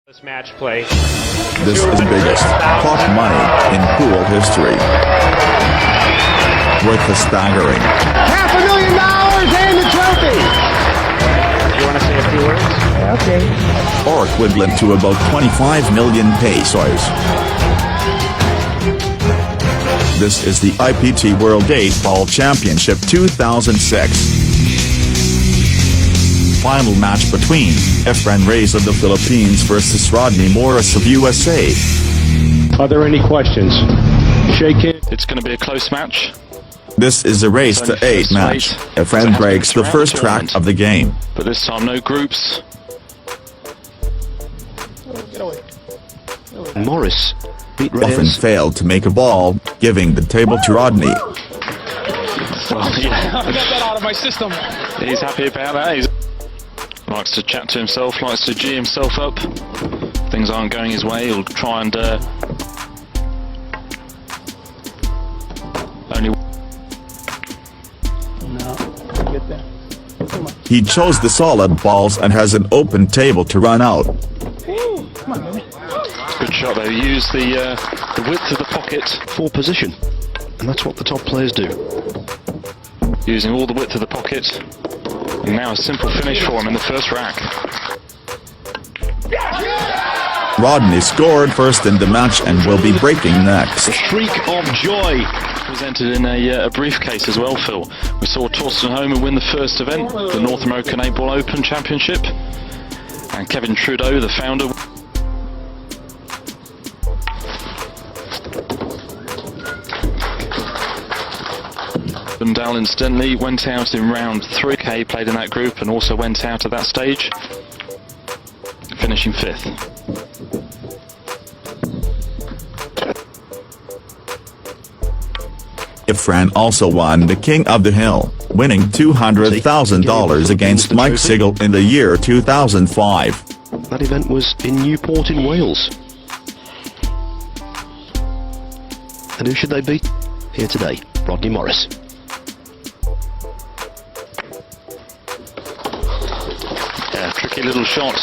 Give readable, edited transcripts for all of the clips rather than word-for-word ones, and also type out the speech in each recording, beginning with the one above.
This match play. This is the biggest pot money in pool history. Worth a staggering $500,000 and the trophy. You want to say a few words? Okay. or equivalent to about 25 million pesos. This is the IPT World 8-Ball Championship 2006. Final match between efren Reyes of the Philippines versus Rodney Morris of USA. Are there any questions? Shake hands. It's going to be a close match. This is a race to 8 match. Efren breaks the first track of the game. But this time no groups. Morris beat Often Reyes. failed to make a ball, giving the table to Rodney. Well, yeah. I got that out of my system. He's happy about that. He likes to chat to himself, likes to G himself up. Things aren't going his way, he'll try and only. He chose the solid balls and has an open table to run out. Good shot though. He used the width of the pocket, For position, and that's what the top players do. using all the width of the pocket. And now a simple finish for him in the first rack. Rodney scored first in the match and will be breaking next. A shriek of joy. Presented in a briefcase as well, Phil. We saw Torsten Homer win the first event, the North American 8-Ball Open Championship. And Kevin Trudeau, the founder. Dundal incidentally went out in round 3. Kay played in that group and also went out at that stage, finishing 5th. Efren also won the King of the Hill, winning $200,000 against Mike Sigel in the year 2005. That event was in Newport in Wales. And who should they beat? Here today, Rodney Morris. Yeah, tricky little shot.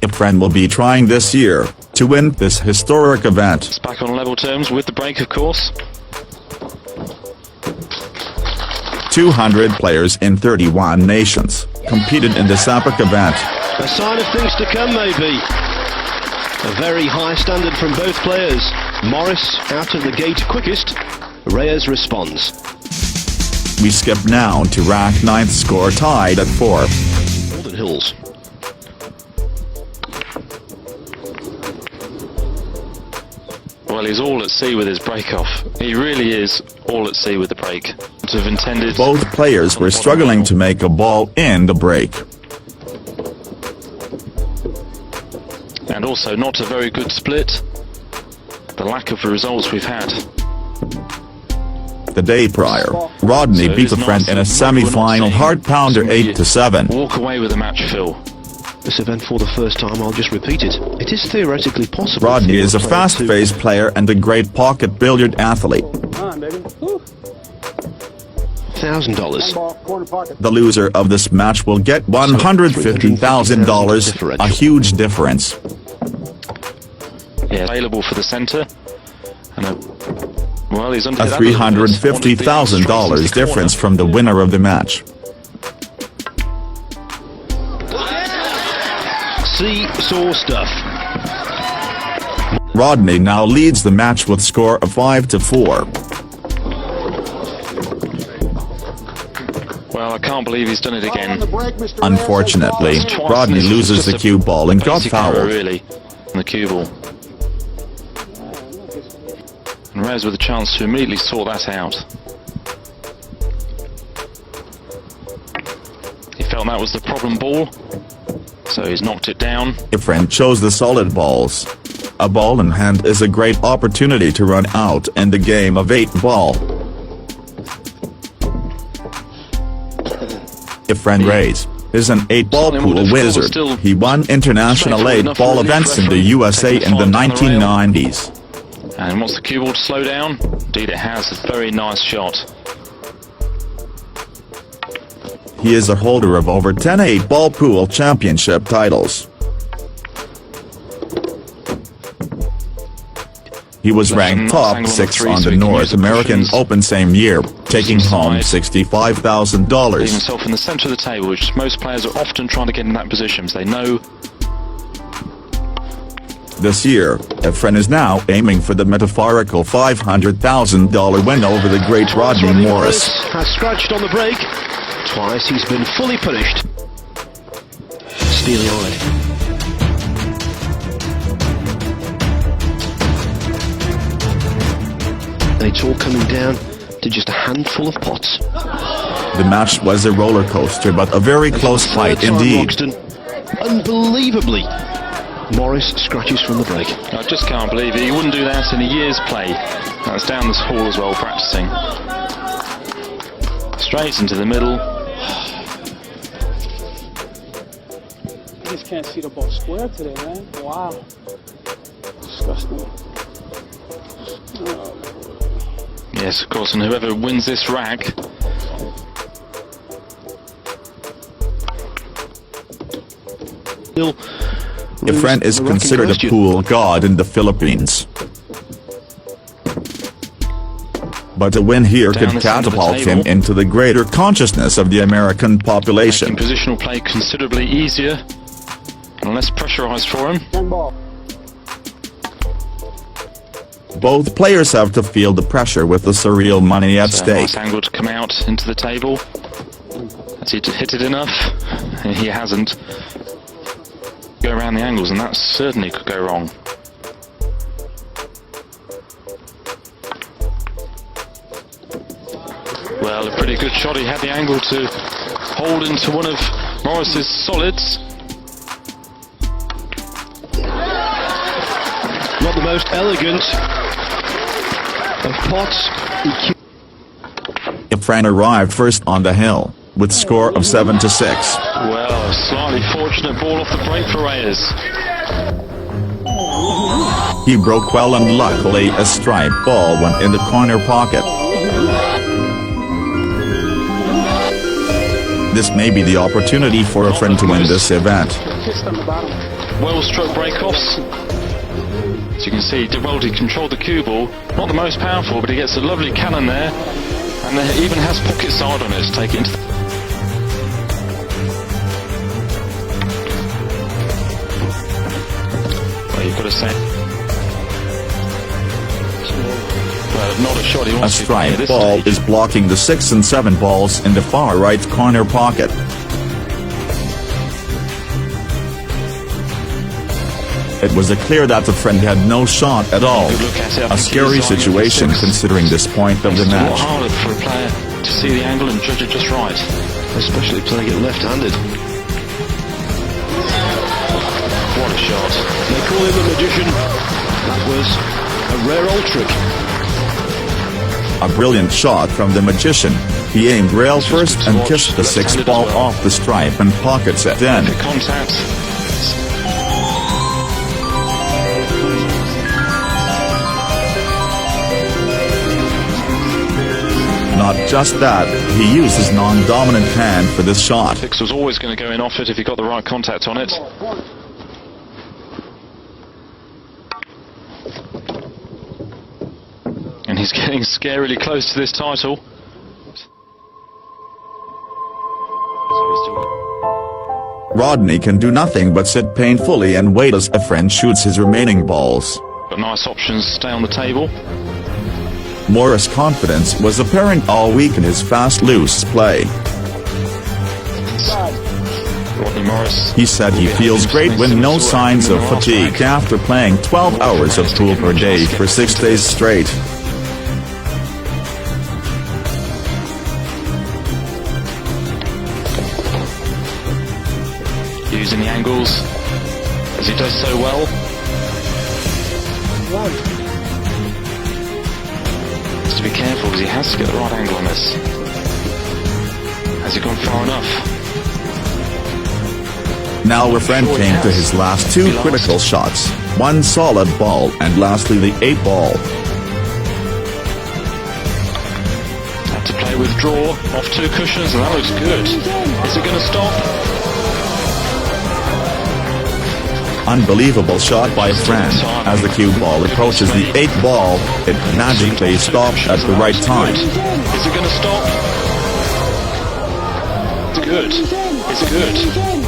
Efren will be trying this year to win this historic event. It's back on level terms with the break, of course. 200 players in 31 nations competed in the Sapak event. A sign of things to come, maybe. A very high standard from both players. Morris out of the gate quickest. Reyes responds. We skip now to rack 9th, score tied at 4. Northern Hills. Well, he's all at sea with his break-off. He really is all at sea with the break. To have intended. Both players were struggling to make a ball in the break. And also not a very good split. The lack of the results we've had. The day prior, Rodney So it beat is a friend in a nice that we're not semi-final seeing hard pounder somebody 8-7. Walk away with the match, Phil. This event for the first time, I'll just repeat it. It is theoretically possible. Rodney for is a player fast-paced player and a great pocket billiard athlete. $1,000. The loser of this match will get $150,000, a huge difference. Yeah, available for the centre. And well, he's under A $350,000 difference from the winner of the match. Seesaw stuff. Rodney now leads the match with score of 5-4. Well, I can't believe he's done it again. Unfortunately, Twice, Rodney and this was loses just the a cue ball and got basic error, fouled. really, on the cue ball. And Reyes with a chance to immediately sort that out. He felt that was the problem ball, so he's knocked it down. Efren chose the solid balls. A ball in hand is a great opportunity to run out in the game of 8-ball. Efren Reyes is an 8-ball pool wizard. He won international 8-ball events in the USA in the 1990s. And wants the cue ball to slow down? Indeed it has, a very nice shot. He is a holder of over 10 8-ball pool championship titles. He was ranked top 6 on the North American Open same year, taking home $65,000. Leaving himself in the centre of the table, which most players are often trying to get in that position, because they know. This year, Efren is now aiming for the metaphorical $500,000 win over the great Rodney Morris. Has scratched on the break. Twice he's been fully punished. Steely-eyed. And it's all coming down to just a handful of pots. The match was a roller coaster, but a very close fight indeed. Roxton, unbelievably, Morris scratches from the break. I just can't believe it. He wouldn't do that in a year's play. That was down this hall as well, practicing. Straight into the middle. I just can't see the ball square today, man. Wow. Disgusting. Yes, of course, and whoever wins this rack. Efren is considered a pool god in the Philippines. But a win here could catapult him into the greater consciousness of the American population. Making positional play considerably easier and less pressurized for him. Both players have to feel the pressure with the surreal money at stake. Nice angle to come out into the table. Has he hit it enough? He hasn't. Go around the angles, and that certainly could go wrong. Well, a pretty good shot. He had the angle to hold into one of Morris's solids. Not the most elegant of pots. Efren arrived first on the hill, with score of 7-6. Well, a slightly fortunate ball off the break for Reyes. He broke well, and luckily a striped ball went in the corner pocket. This may be the opportunity for Efren to win this event. Well struck break-offs. As you can see, he controlled the cue ball. Not the most powerful, but he gets a lovely cannon there. And it even has pocket side on it to take it into the... Well, you've got to say... Well, not a shot he wants A to play at striped this ball stage. is blocking the 6 and 7 balls in the far right corner pocket. It was clear that the friend had no shot at all. A scary situation considering this point of the It's a lot match. harder for a player to see the angle and judge it just right. Especially playing it left-handed. What a shot. They call him the magician. That was a rare old trick. A brilliant shot from the magician. He aimed rail first and kissed the 6th ball off the stripe and pockets it in. The contact. Not just that, he used his non-dominant hand for this shot. Fix was always going to go in off it if he got the right contact on it. And he's getting scarily close to this title. Rodney can do nothing but sit painfully and wait as Efren shoots his remaining balls. But nice options to stay on the table. Morris' confidence was apparent all week in his fast loose play. Rodney Morris. He said he feels great with no signs of fatigue after playing 12 hours of pool per day for 6 days straight. Using the angles as he does so well. Has to be careful because he has to get the right angle on this. Has he gone far enough? Now Efren came to his last 2 critical shots, 1 solid ball and lastly the 8 ball. Had to play withdraw off 2 cushions, and that looks good. Is it going to stop? Unbelievable shot by Efren. As the cue ball approaches the 8th ball, it magically stops at the right time. Is it going to stop? It's good. It's good.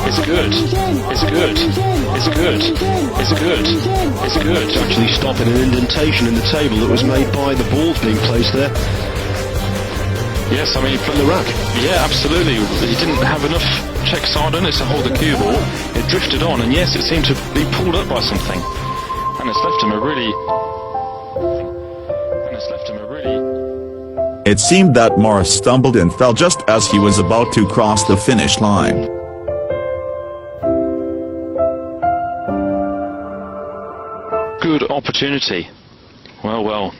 It's good. It's good. It's good. It's good. It's good. To actually stop in an indentation in the table that was made by the balls being placed there Yes, I mean, from the rack. yeah, absolutely. He didn't have enough check side on it to hold the cue ball. It drifted on, and yes, it seemed to be pulled up by something. And it's left him a really... It seemed that Morris stumbled and fell just as he was about to cross the finish line. Good opportunity. Well, well.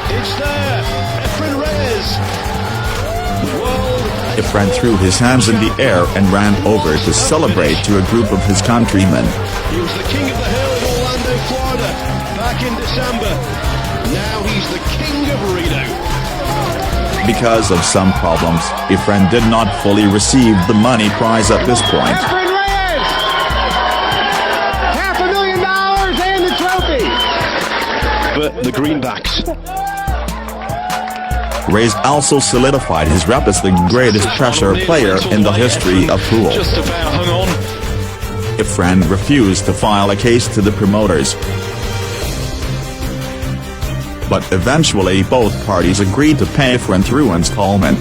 It's there, Efren Reyes. Efren threw his hands in the air and ran over to celebrate to a group of his countrymen. He was the king of the hill in Orlando, Florida, back in December. Now he's the king of Reno. Because of some problems, Efren did not fully receive the money prize at this point. Efren Reyes! $500,000 and the trophy! But the greenbacks. Reyes also solidified his rep as the greatest pressure player in the history of pool. Just about hung on. Efren refused to file a case to the promoters. But eventually both parties agreed to pay Efren through installment.